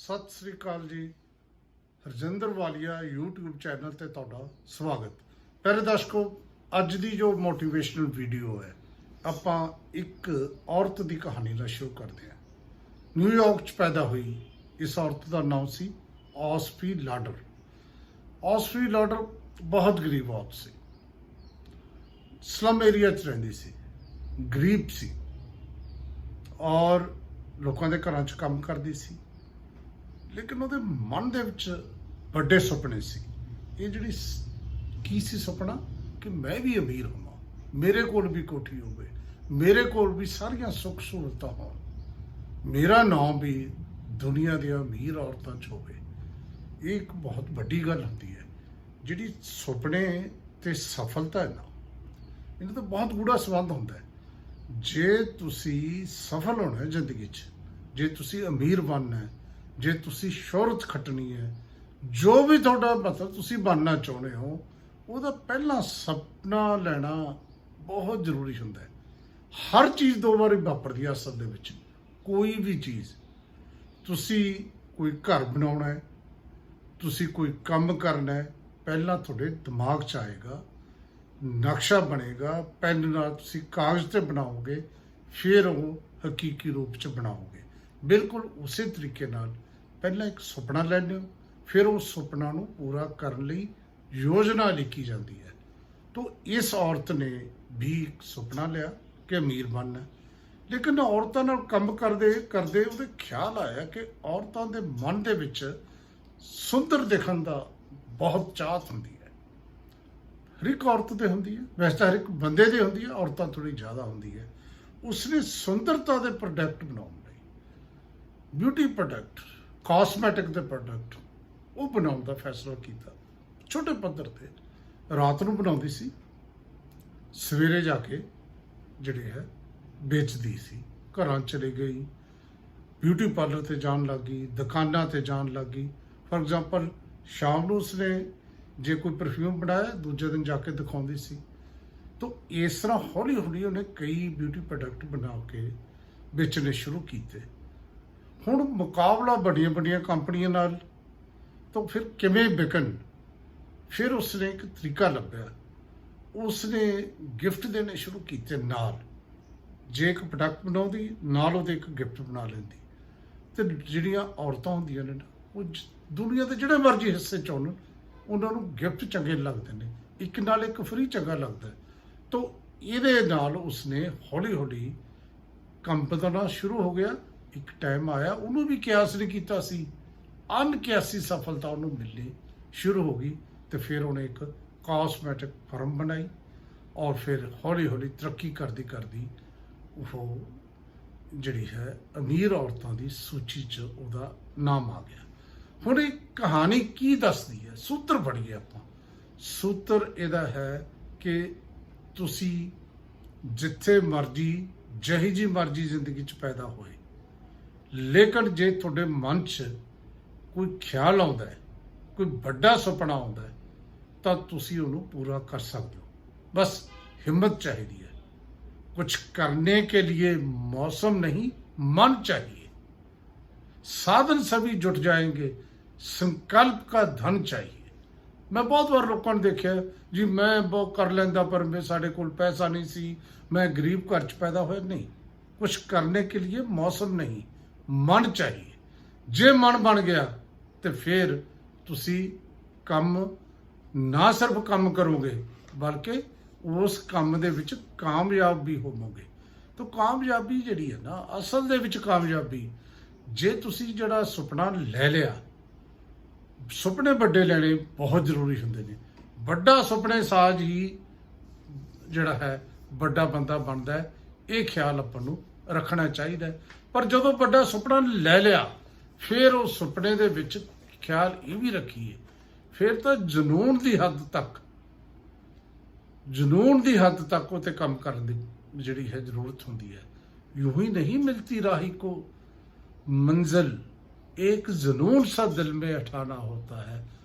ਸਤਿ ਸ੍ਰੀ ਅਕਾਲ ਜੀ। ਹਰਜਿੰਦਰ ਵਾਲੀਆ YouTube channel ਤੇ ਤੁਹਾਡਾ ਸਵਾਗਤ। ਪਿਆਰੇ ਦਰਸ਼ਕੋ, ਅੱਜ ਦੀ ਜੋ ਮੋਟੀਵੇਸ਼ਨਲ ਵੀਡੀਓ ਹੈ, ਆਪਾਂ ਇੱਕ ਔਰਤ ਦੀ ਕਹਾਣੀ ਨਾਲ ਸ਼ੁਰੂ ਕਰਦੇ ਹਾਂ। ਨਿਊਯਾਰਕ 'ਚ ਪੈਦਾ ਹੋਈ ਇਸ ਔਰਤ ਦਾ ਨਾਮ ਸੀ ਔਸਫੀ ਲਾਡਰ। ਔਸਫੀ ਲਾਡਰ ਬਹੁਤ ਗਰੀਬ ਔਰਤ ਸੀ, ਸਲਮ ਏਰੀਆ 'ਚ ਰਹਿੰਦੀ ਸੀ, ਗਰੀਬ ਸੀ ਔਰ ਲੋਕਾਂ ਦੇ ਘਰਾਂ 'ਚ ਕੰਮ ਕਰਦੀ ਸੀ। ਲੇਕਿਨ ਉਹਦੇ ਮਨ ਦੇ ਵਿੱਚ ਵੱਡੇ ਸੁਪਨੇ ਸੀ। ਇਹ ਜਿਹੜੀ ਕੀ ਸੀ ਸੁਪਨਾ ਕਿ ਮੈਂ ਵੀ ਅਮੀਰ ਹੋਵਾਂ, ਮੇਰੇ ਕੋਲ ਵੀ ਕੋਠੀ ਹੋਵੇ, ਮੇਰੇ ਕੋਲ ਵੀ ਸਾਰੀਆਂ ਸੁੱਖ ਸਹੂਲਤਾਂ ਹੋਣ, ਮੇਰਾ ਨਾਮ ਵੀ ਦੁਨੀਆ ਦੀਆਂ ਅਮੀਰ ਔਰਤਾਂ 'ਚ ਹੋਵੇ। ਇਹ ਇੱਕ ਬਹੁਤ ਵੱਡੀ ਗੱਲ ਹੁੰਦੀ ਹੈ। ਜਿਹੜੀ ਸੁਪਨੇ ਤੇ ਸਫਲਤਾ ਹੈ ਨਾ, ਇਹਨਾਂ ਦਾ ਬਹੁਤ ਗੂੜਾ ਸੰਬੰਧ ਹੁੰਦਾ ਹੈ। ਜੇ ਤੁਸੀਂ ਸਫਲ ਹੋਣਾ ਹੈ ਜ਼ਿੰਦਗੀ 'ਚ, ਜੇ ਤੁਸੀਂ ਅਮੀਰ ਬਣਨਾ ਹੈ, ਜੇ ਤੁਸੀਂ ਸ਼ੋਹਰਤ ਖੱਟਣੀ ਹੈ, ਜੋ ਵੀ ਤੁਹਾਡਾ ਮਤਲਬ ਤੁਸੀਂ ਬਣਨਾ ਚਾਹੁੰਦੇ ਹੋ, ਉਹਦਾ ਪਹਿਲਾਂ ਸੁਪਨਾ ਲੈਣਾ ਬਹੁਤ ਜ਼ਰੂਰੀ ਹੁੰਦਾ ਹੈ। ਹਰ ਚੀਜ਼ ਦੋ ਵਾਰੀ ਵਾਪਰਦੀ ਹੈ ਅਸਲ ਦੇ ਵਿੱਚ। ਕੋਈ ਵੀ ਚੀਜ਼, ਤੁਸੀਂ ਕੋਈ ਘਰ ਬਣਾਉਣਾ ਹੈ, ਤੁਸੀਂ ਕੋਈ ਕੰਮ ਕਰਨਾ ਹੈ, ਪਹਿਲਾਂ ਤੁਹਾਡੇ ਦਿਮਾਗ 'ਚ ਆਏਗਾ, ਨਕਸ਼ਾ ਬਣੇਗਾ, ਪੈਨ ਨਾਲ ਤੁਸੀਂ ਕਾਗਜ਼ ਤੇ ਬਣਾਓਗੇ, ਫਿਰ ਉਹ ਹਕੀਕੀ ਰੂਪ 'ਚ ਬਣਾਓਗੇ। ਬਿਲਕੁਲ ਉਸੇ ਤਰੀਕੇ ਨਾਲ ਪਹਿਲਾਂ ਇੱਕ ਸੁਪਨਾ ਲੈਂਦੇ ਹੋ, ਫਿਰ ਉਸ ਸੁਪਨਾ ਨੂੰ ਪੂਰਾ ਕਰਨ ਲਈ ਯੋਜਨਾ ਲਿਖੀ ਜਾਂਦੀ ਹੈ। ਤਾਂ ਇਸ ਔਰਤ ਨੇ ਵੀ ਇੱਕ ਸੁਪਨਾ ਲਿਆ ਕਿ ਅਮੀਰ ਬਣਨਾ। ਲੇਕਿਨ ਔਰਤਾਂ ਨਾਲ ਕੰਮ ਕਰਦੇ ਕਰਦੇ ਉਹਦੇ ਖਿਆਲ ਆਇਆ ਕਿ ਔਰਤਾਂ ਦੇ ਮਨ ਦੇ ਵਿੱਚ ਸੁੰਦਰ ਦਿਖਣ ਦਾ ਬਹੁਤ ਚਾਹਤ ਹੁੰਦੀ ਹੈ। ਹਰ ਇੱਕ ਔਰਤ ਦੇ ਹੁੰਦੀ ਹੈ, ਵੈਸੇ ਤਾਂ ਹਰ ਇੱਕ ਬੰਦੇ ਦੇ ਹੁੰਦੀ ਹੈ, ਔਰਤਾਂ ਥੋੜ੍ਹੀ ਜ਼ਿਆਦਾ ਹੁੰਦੀ ਹੈ। ਉਸਨੇ ਸੁੰਦਰਤਾ ਦੇ ਪ੍ਰੋਡਕਟ ਬਣਾਉਣ ਲਈ, ਬਿਊਟੀ ਪ੍ਰੋਡਕਟ, ਕਾਸਮੈਟਿਕ ਦੇ ਪ੍ਰੋਡਕਟ ਉਹ ਬਣਾਉਣ ਦਾ ਫੈਸਲਾ ਕੀਤਾ। ਛੋਟੇ ਪੱਧਰ ਤੇ ਰਾਤ ਨੂੰ ਬਣਾਉਂਦੀ ਸੀ, ਸਵੇਰੇ ਜਾ ਕੇ ਜਿਹੜੇ ਹੈ ਵੇਚਦੀ ਸੀ। ਘਰਾਂ ਚਲੀ ਗਈ, ਬਿਊਟੀ ਪਾਰਲਰ ਤੇ ਜਾਣ ਲੱਗ ਗਈ, ਦੁਕਾਨਾਂ ਤੇ ਜਾਣ ਲੱਗ ਗਈ। ਫॉर ਐਗਜ਼ਾਮਪਲ ਸ਼ਾਮ ਨੂੰ ਉਸਨੇ ਜੇ ਕੋਈ ਪਰਫਿਊਮ ਬਣਾਇਆ, ਦੂਜੇ ਦਿਨ ਜਾ ਕੇ ਦਿਖਾਉਂਦੀ ਸੀ। ਤਾਂ ਇਸ ਤਰ੍ਹਾਂ ਹੌਲੀ ਹੌਲੀ ਉਹਨੇ ਕਈ ਬਿਊਟੀ ਪ੍ਰੋਡਕਟ ਬਣਾ ਕੇ ਵੇਚਣੇ ਸ਼ੁਰੂ ਕੀਤੇ। ਹੁਣ ਮੁਕਾਬਲਾ ਵੱਡੀਆਂ ਵੱਡੀਆਂ ਕੰਪਨੀਆਂ ਨਾਲ, ਤਾਂ ਫਿਰ ਕਿਵੇਂ ਵਿਕਣ? ਫਿਰ ਉਸਨੇ ਇੱਕ ਤਰੀਕਾ ਲੱਭਿਆ। ਉਸਨੇ ਗਿਫਟ ਦੇਣੇ ਸ਼ੁਰੂ ਕੀਤੇ ਨਾਲ। ਜੇ ਇੱਕ ਪ੍ਰੋਡਕਟ ਬਣਾਉਂਦੀ, ਨਾਲ ਉਹਦੇ ਇੱਕ ਗਿਫਟ ਬਣਾ ਲੈਂਦੀ। ਤੇ ਜਿਹੜੀਆਂ ਔਰਤਾਂ ਹੁੰਦੀਆਂ ਨੇ ਨਾ, ਉਹ ਦੁਨੀਆ ਦੇ ਜਿਹੜੇ ਮਰਜ਼ੀ ਹਿੱਸੇ 'ਚ ਹੋਣ, ਉਹਨਾਂ ਨੂੰ ਗਿਫਟ ਚੰਗੇ ਲੱਗਦੇ ਨੇ, ਇੱਕ ਨਾਲ ਇੱਕ ਫ੍ਰੀ ਚੰਗਾ ਲੱਗਦਾ। ਤਾਂ ਇਹਦੇ ਨਾਲ ਉਸਨੇ ਹੌਲੀ ਹੌਲੀ ਕੰਮ ਵਧਾਉਣਾ ਸ਼ੁਰੂ ਹੋ ਗਿਆ। ਇੱਕ ਟਾਈਮ ਆਇਆ, ਉਹਨੂੰ ਵੀ ਕਿਆਸ ਨਹੀਂ ਕੀਤਾ ਸੀ, ਅਣਕਿਆਸੀ ਸਫਲਤਾ ਉਹਨੂੰ ਮਿਲਣੀ ਸ਼ੁਰੂ ਹੋ ਗਈ। ਤੇ ਫਿਰ ਉਹਨੇ ਇੱਕ ਕਾਸਮੈਟਿਕ ਫਰਮ ਬਣਾਈ ਔਰ ਫਿਰ ਹੌਲੀ ਹੌਲੀ ਤਰੱਕੀ ਕਰਦੀ ਕਰਦੀ ਉਹ ਜਿਹੜੀ ਹੈ ਅਮੀਰ ਔਰਤਾਂ ਦੀ ਸੂਚੀ 'ਚ ਉਹਦਾ ਨਾਮ ਆ ਗਿਆ। ਹੁਣ ਇਹ ਕਹਾਣੀ ਕੀ ਦੱਸਦੀ ਹੈ? ਸੂਤਰ ਪੜ੍ਹੀਏ ਆਪਾਂ। ਸੂਤਰ ਇਹਦਾ ਹੈ ਕਿ ਤੁਸੀਂ ਜਿੱਥੇ ਮਰਜ਼ੀ, ਜਿਹੀ ਜੀ ਮਰਜ਼ੀ ਜ਼ਿੰਦਗੀ 'ਚ ਪੈਦਾ ਹੋਏ, ਲੇਕਿਨ ਜੇ ਤੁਹਾਡੇ ਮਨ 'ਚ ਕੋਈ ਖਿਆਲ ਆਉਂਦਾ ਹੈ, ਕੋਈ ਵੱਡਾ ਸੁਪਨਾ ਆਉਂਦਾ ਹੈ, ਤਾਂ ਤੁਸੀਂ ਉਹਨੂੰ ਪੂਰਾ ਕਰ ਸਕਦੇ ਹੋ। ਬਸ ਹਿੰਮਤ ਚਾਹੀਦੀ ਹੈ। कुछ करने के लिए मौसम नहीं, मन चाहिए। साधन सभी जुट जाएंगे, संकल्प का धन चाहिए। मैं बहुत बार लोगों ने देखा जी, मैं वो कर लेंदा पर मैं साढ़े कोल पैसा नहीं सी, मैं गरीब घर च पैदा होया। नहीं, कुछ करने के लिए मौसम नहीं, मन चाहिए। जे मन बन गया तो फिर तुसी काम ना सिर्फ काम करोगे, बल्कि ਉਸ ਕੰਮ ਦੇ ਵਿੱਚ ਕਾਮਯਾਬ ਵੀ ਹੋਵੋਗੇ। ਤਾਂ ਕਾਮਯਾਬੀ ਜਿਹੜੀ ਹੈ ਨਾ, ਅਸਲ ਦੇ ਵਿੱਚ ਕਾਮਯਾਬੀ, ਜੇ ਤੁਸੀਂ ਜਿਹੜਾ ਸੁਪਨਾ ਲੈ ਲਿਆ, ਸੁਪਨੇ ਵੱਡੇ ਲੈਣੇ ਬਹੁਤ ਜ਼ਰੂਰੀ ਹੁੰਦੇ ਨੇ। ਵੱਡਾ ਸੁਪਨੇ ਸਾਜ ਹੀ ਜਿਹੜਾ ਹੈ ਵੱਡਾ ਬੰਦਾ ਬਣਦਾ ਹੈ। ਇਹ ਖਿਆਲ ਆਪਾਂ ਨੂੰ ਰੱਖਣਾ ਚਾਹੀਦਾ ਹੈ। ਪਰ ਜਦੋਂ ਵੱਡਾ ਸੁਪਨਾ ਲੈ ਲਿਆ, ਫਿਰ ਉਸ ਸੁਪਨੇ ਦੇ ਵਿੱਚ ਖਿਆਲ ਇਹ ਵੀ ਰੱਖੀਏ, ਫਿਰ ਤਾਂ ਜਨੂਨ ਦੀ ਹੱਦ ਤੱਕ उते काम करने की जिहड़ी है जरूरत होती है। यूं ही नहीं मिलती राही को मंजिल, एक जुनून सा दिल में अठाना होता है।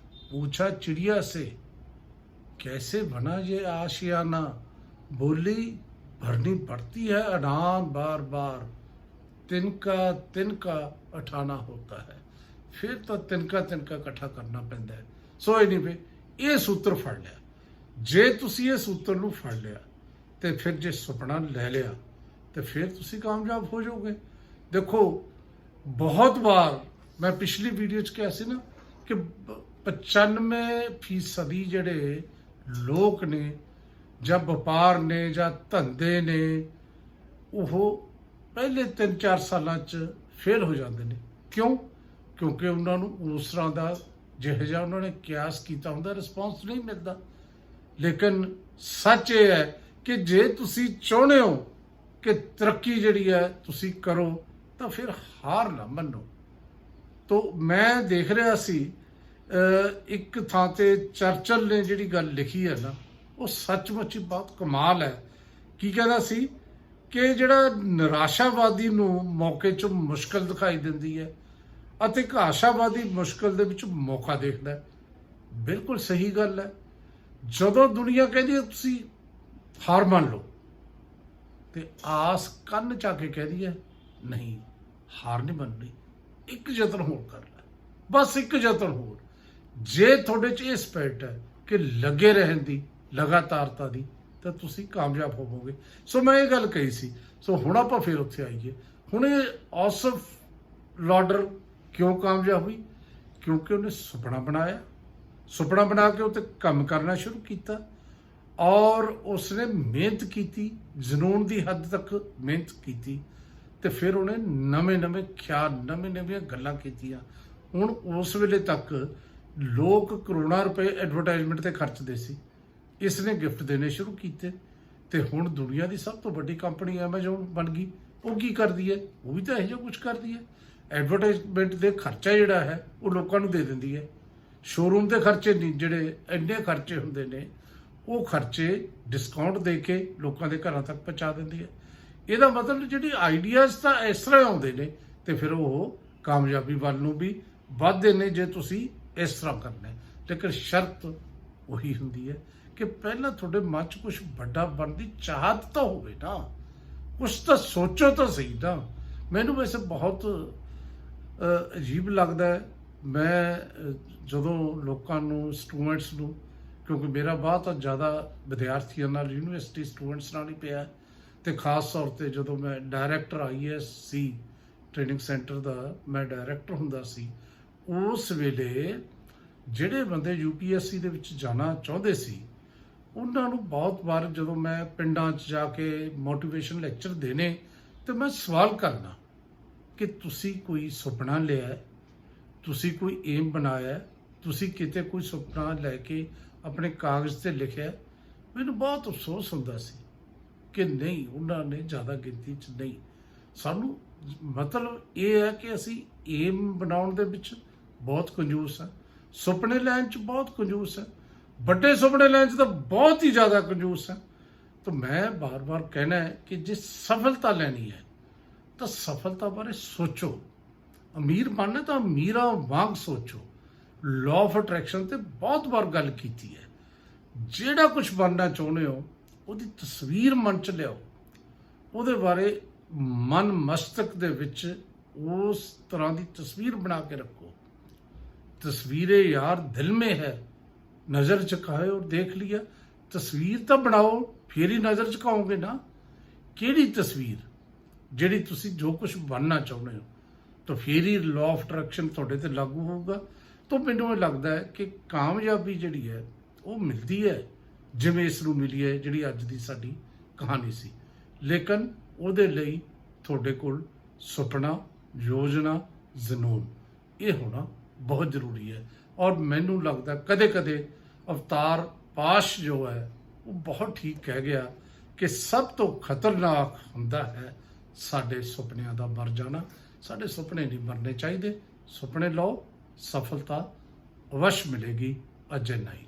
पूछा चिड़िया से कैसे बना ये आशियाना, बोली भरनी पड़ती है अडान बार बार, तिनका तिनका अठाना होता है। ਫਿਰ ਤਾਂ ਤਿਨਕਾ ਤਿਨਕਾ ਇਕੱਠਾ ਕਰਨਾ ਪੈਂਦਾ ਹੈ। ਸੋ ਐਨੀਵੇ ਇਹ ਸੂਤਰ ਫੜ ਲਿਆ। ਜੇ ਤੁਸੀਂ ਇਹ ਸੂਤਰ ਨੂੰ ਫੜ ਲਿਆ ਤੇ ਫਿਰ ਜੇ ਸੁਪਨਾ ਲੈ ਲਿਆ ਤੇ ਫਿਰ ਤੁਸੀਂ ਕਾਮਯਾਬ ਹੋ ਜਾਓਗੇ। ਦੇਖੋ ਬਹੁਤ ਵਾਰ ਮੈਂ ਪਿਛਲੀ ਵੀਡੀਓ 'ਚ ਕਿਹਾ ਸੀ ਨਾ ਕਿ 95% ਜਿਹੜੇ ਲੋਕ ਨੇ ਜਾਂ ਵਪਾਰ ਨੇ ਜਾਂ ਧੰਦੇ ਨੇ ਉਹ ਪਹਿਲੇ 3-4 ਸਾਲਾਂ 'ਚ ਫੇਲ ਹੋ ਜਾਂਦੇ ਨੇ। ਕਿਉਂ? ਕਿਉਂਕਿ ਉਹਨਾਂ ਨੂੰ ਉਸ ਤਰ੍ਹਾਂ ਦਾ ਜਿਹੋ ਜਿਹਾ ਉਹਨਾਂ ਨੇ ਕਿਆਸ ਕੀਤਾ ਹੁੰਦਾ ਰਿਸਪੌਂਸ ਨਹੀਂ ਮਿਲਦਾ। ਲੇਕਿਨ ਸੱਚ ਇਹ ਹੈ ਕਿ ਜੇ ਤੁਸੀਂ ਚਾਹੁੰਦੇ ਹੋ ਕਿ ਤਰੱਕੀ ਜਿਹੜੀ ਹੈ ਤੁਸੀਂ ਕਰੋ ਤਾਂ ਫਿਰ ਹਾਰ ਨਾ ਮੰਨੋ। ਤੋ ਮੈਂ ਦੇਖ ਰਿਹਾ ਸੀ ਇੱਕ ਥਾਂ ਤੇ ਚਰਚਲ ਨੇ ਜਿਹੜੀ ਗੱਲ ਲਿਖੀ ਹੈ ਨਾ ਉਹ ਸੱਚਮੁੱਚ ਹੀ ਬਹੁਤ ਕਮਾਲ ਹੈ। ਕੀ ਕਹਿੰਦਾ ਸੀ ਕਿ ਜਿਹੜਾ ਨਿਰਾਸ਼ਾਵਾਦੀ ਨੂੰ ਮੌਕੇ 'ਚ ਮੁਸ਼ਕਲ ਦਿਖਾਈ ਦਿੰਦੀ ਹੈ ਅਤੇ ਇੱਕ ਆਸ਼ਾਵਾਦੀ ਮੁਸ਼ਕਲ ਦੇ ਵਿੱਚ ਮੌਕਾ ਦੇਖਦਾ ਹੈ। ਬਿਲਕੁਲ ਸਹੀ ਗੱਲ ਹੈ। ਜਦੋਂ ਦੁਨੀਆ ਕਹਿੰਦੀ ਹੈ ਤੁਸੀਂ ਹਾਰ ਮੰਨ ਲਓ ਤੇ ਆਸ ਕੰਨ ਚਾ ਕੇ ਕਹਿੰਦੀ ਹੈ ਨਹੀਂ ਹਾਰ ਨਹੀਂ ਮੰਨਣੀ, ਇੱਕ ਯਤਨ ਹੋਰ ਕਰ ਲੈ, ਬਸ ਇੱਕ ਯਤਨ ਹੋਰ। ਜੇ ਤੁਹਾਡੇ 'ਚ ਇਹ ਸਪਿਰਿਟ ਹੈ ਕਿ ਲੱਗੇ ਰਹਿਣ ਦੀ, ਲਗਾਤਾਰਤਾ ਦੀ, ਤਾਂ ਤੁਸੀਂ ਕਾਮਯਾਬ ਹੋਵੋਗੇ। ਸੋ ਮੈਂ ਇਹ ਗੱਲ ਕਹੀ ਸੀ। ਸੋ ਹੁਣ ਆਪਾਂ ਫਿਰ ਉੱਥੇ ਆਈਏ। ਹੁਣ ਇਹ ਔਸਫ ਲਾਡਰ ਕਿਉਂ ਕਾਮਯਾਬ ਹੋਈ? ਕਿਉਂਕਿ ਉਹਨੇ ਸੁਪਨਾ ਬਣਾਇਆ, ਸੁਪਨਾ ਬਣਾ ਕੇ ਉੱਤੇ ਕੰਮ ਕਰਨਾ ਸ਼ੁਰੂ ਕੀਤਾ ਔਰ ਉਸਨੇ ਮਿਹਨਤ ਕੀਤੀ, ਜਨੂਨ ਦੀ ਹੱਦ ਤੱਕ ਮਿਹਨਤ ਕੀਤੀ ਤੇ ਫਿਰ ਉਹਨੇ ਨਵੇਂ ਖਿਆਲ, ਨਵੀਆਂ ਗੱਲਾਂ ਕੀਤੀਆਂ। ਹੁਣ ਉਸ ਵੇਲੇ ਤੱਕ ਲੋਕ ਕਰੋੜਾਂ ਰੁਪਏ ਐਡਵਰਟਾਈਜ਼ਮੈਂਟ ਤੇ ਖਰਚਦੇ ਸੀ, ਇਸਨੇ ਗਿਫਟ ਦੇਣੇ ਸ਼ੁਰੂ ਕੀਤੇ ਤੇ ਹੁਣ ਦੁਨੀਆ ਦੀ ਸਭ ਤੋਂ ਵੱਡੀ ਕੰਪਨੀ ਐਮਾਜ਼ੋਨ ਬਣ ਗਈ। ਉਹ ਕੀ ਕਰਦੀ ਹੈ? ਉਹ ਵੀ ਤਾਂ ਇਹੋ ਜਿਹਾ ਕੁਝ ਕਰਦੀ ਹੈ। ਐਡਵਰਟਾਈਜ਼ਮੈਂਟ ਦੇ ਖਰਚਾ ਜਿਹੜਾ ਹੈ ਉਹ ਲੋਕਾਂ ਨੂੰ ਦੇ ਦਿੰਦੀ ਹੈ। ਸ਼ੋਰੂਮ ਦੇ ਖਰਚੇ ਨਹੀਂ, ਜਿਹੜੇ ਇੰਨੇ ਖਰਚੇ ਹੁੰਦੇ ਨੇ ਉਹ ਖਰਚੇ ਡਿਸਕਾਊਂਟ ਦੇ ਕੇ ਲੋਕਾਂ ਦੇ ਘਰਾਂ ਤੱਕ ਪਹੁੰਚਾ ਦਿੰਦੀ ਹੈ। ਇਹਦਾ ਮਤਲਬ ਜਿਹੜੀ ਆਈਡੀਆਜ਼ ਤਾਂ ਇਸ ਤਰ੍ਹਾਂ ਆਉਂਦੇ ਨੇ ਤੇ ਫਿਰ ਉਹ ਕਾਮਯਾਬੀ ਵੱਲ ਨੂੰ ਵੀ ਵੱਧਦੇ ਨੇ ਜੇ ਤੁਸੀਂ ਇਸ ਤਰ੍ਹਾਂ ਕਰਨਾ ਹੈ। ਲੇਕਿਨ ਸ਼ਰਤ ਉਹੀ ਹੁੰਦੀ ਹੈ ਕਿ ਪਹਿਲਾਂ ਤੁਹਾਡੇ ਮਨ 'ਚ ਕੁਝ ਵੱਡਾ ਬਣਨ ਦੀ ਚਾਹਤ ਤਾਂ ਹੋਵੇ ਨਾ, ਕੁਛ ਤਾਂ ਸੋਚੋ ਤਾਂ ਸਹੀ ਨਾ। ਮੈਨੂੰ ਵੈਸੇ ਬਹੁਤ ਅਜੀਬ ਲੱਗਦਾ ਹੈ। ਮੈਂ ਜਦੋਂ ਲੋਕਾਂ ਨੂੰ, ਸਟੂਡੈਂਟਸ ਨੂੰ, ਕਿਉਂਕਿ ਮੇਰਾ ਬਹੁਤ ਜ਼ਿਆਦਾ ਵਿਦਿਆਰਥੀਆਂ ਨਾਲ, ਯੂਨੀਵਰਸਿਟੀ ਸਟੂਡੈਂਟਸ ਨਾਲ ਹੀ ਪਿਆ ਤੇ ਖਾਸ ਤੌਰ ਤੇ ਜਦੋਂ ਮੈਂ ਡਾਇਰੈਕਟਰ IAS ਸੀ ਟ੍ਰੇਨਿੰਗ ਸੈਂਟਰ ਦਾ, ਮੈਂ ਡਾਇਰੈਕਟਰ ਹੁੰਦਾ ਸੀ, ਉਸ ਵੇਲੇ ਜਿਹੜੇ ਬੰਦੇ UPSC ਦੇ ਵਿੱਚ ਜਾਣਾ ਚਾਹੁੰਦੇ ਸੀ ਉਹਨਾਂ ਨੂੰ ਬਹੁਤ ਵਾਰ ਜਦੋਂ ਮੈਂ ਪਿੰਡਾਂ 'ਚ ਜਾ ਕੇ ਮੋਟੀਵੇਸ਼ਨ ਲੈਕਚਰ ਦੇਣੇ ਤੇ ਮੈਂ ਸਵਾਲ ਕਰਨਾ ਕਿ ਤੁਸੀਂ ਕੋਈ ਸੁਪਨਾ ਲਿਆ, ਤੁਸੀਂ ਕੋਈ ਏਮ ਬਣਾਇਆ, ਤੁਸੀਂ ਕਿਤੇ ਕੋਈ ਸੁਪਨਾ ਲੈ ਕੇ ਆਪਣੇ ਕਾਗਜ਼ ਤੇ ਲਿਖਿਆ? ਮੈਨੂੰ ਬਹੁਤ ਅਫਸੋਸ ਹੁੰਦਾ ਸੀ ਕਿ ਨਹੀਂ, ਉਹਨਾਂ ਨੇ ਜ਼ਿਆਦਾ ਗਿਣਤੀ 'ਚ ਨਹੀਂ। ਸਾਨੂੰ ਮਤਲਬ ਇਹ ਹੈ ਕਿ ਅਸੀਂ ਏਮ ਬਣਾਉਣ ਦੇ ਵਿੱਚ ਬਹੁਤ ਕੰਜੂਸ ਹਾਂ, ਸੁਪਨੇ ਲੈਣ 'ਚ ਬਹੁਤ ਕੰਜੂਸ ਹੈ, ਵੱਡੇ ਸੁਪਨੇ ਲੈਣ 'ਚ ਤਾਂ ਬਹੁਤ ਹੀ ਜ਼ਿਆਦਾ ਕੰਜੂਸ ਹੈ। ਤਾਂ ਮੈਂ ਬਾਰ-ਬਾਰ ਕਹਿਣਾ ਹੈ ਕਿ ਜੇ ਸਫਲਤਾ ਲੈਣੀ ਹੈ ਤਾਂ ਸਫਲਤਾ ਬਾਰੇ ਸੋਚੋ। ਅਮੀਰ ਬਣਨਾ ਤਾਂ ਅਮੀਰਾਂ ਵਾਂਗ ਸੋਚੋ। ਲਾਅ ਆਫ ਅਟਰੈਕਸ਼ਨ ਤੇ ਬਹੁਤ ਵਾਰ ਗੱਲ ਕੀਤੀ ਹੈ। ਜਿਹੜਾ ਕੁਝ ਬਣਨਾ ਚਾਹੁੰਦੇ ਹੋ ਉਹਦੀ ਤਸਵੀਰ ਮਨ 'ਚ ਲਿਆਓ, ਉਹਦੇ ਬਾਰੇ ਮਨ ਮਸਤਕ ਦੇ ਵਿੱਚ ਉਸ ਤਰ੍ਹਾਂ ਦੀ ਤਸਵੀਰ ਬਣਾ ਕੇ ਰੱਖੋ। तस्वीरें यार दिल में है, नज़र झुकाए और देख लिया। तस्वीर तो बनाओ फिर ही नज़र झुकाओगे ना। किहड़ी तस्वीर? जिहड़ी तुसी जो कुछ बनना चाहुंदे हो तो फिर ही लॉ ऑफ अट्रैक्शन तुहाडे ते लागू होगा। तो मैनूं लगदा है कि कामयाबी जिहड़ी है वो मिलती है जिवें इस नूं मिली है जिहड़ी अज दी साडी कहानी सी। लेकिन ਉਹਦੇ ਲਈ ਤੁਹਾਡੇ ਕੋਲ ਸੁਪਨਾ, ਯੋਜਨਾ, ਜਨੂਨ ਇਹ ਹੋਣਾ ਬਹੁਤ ਜ਼ਰੂਰੀ ਹੈ। ਔਰ ਮੈਨੂੰ ਲੱਗਦਾ ਕਦੇ-ਕਦੇ ਅਵਤਾਰ ਪਾਸ਼ ਜੋ ਹੈ ਉਹ ਬਹੁਤ ਠੀਕ ਕਹਿ ਗਿਆ ਕਿ ਸਭ ਤੋਂ ਖਤਰਨਾਕ ਹੁੰਦਾ ਹੈ ਸਾਡੇ ਸੁਪਨਿਆਂ ਦਾ ਮਰ ਜਾਣਾ। ਸਾਡੇ ਸੁਪਨੇ ਨਹੀਂ ਮਰਨੇ ਚਾਹੀਦੇ। ਸੁਪਨੇ ਲਓ, ਸਫਲਤਾ ਅਵਸ਼ ਮਿਲੇਗੀ, ਅਜੇ ਨਹੀਂ।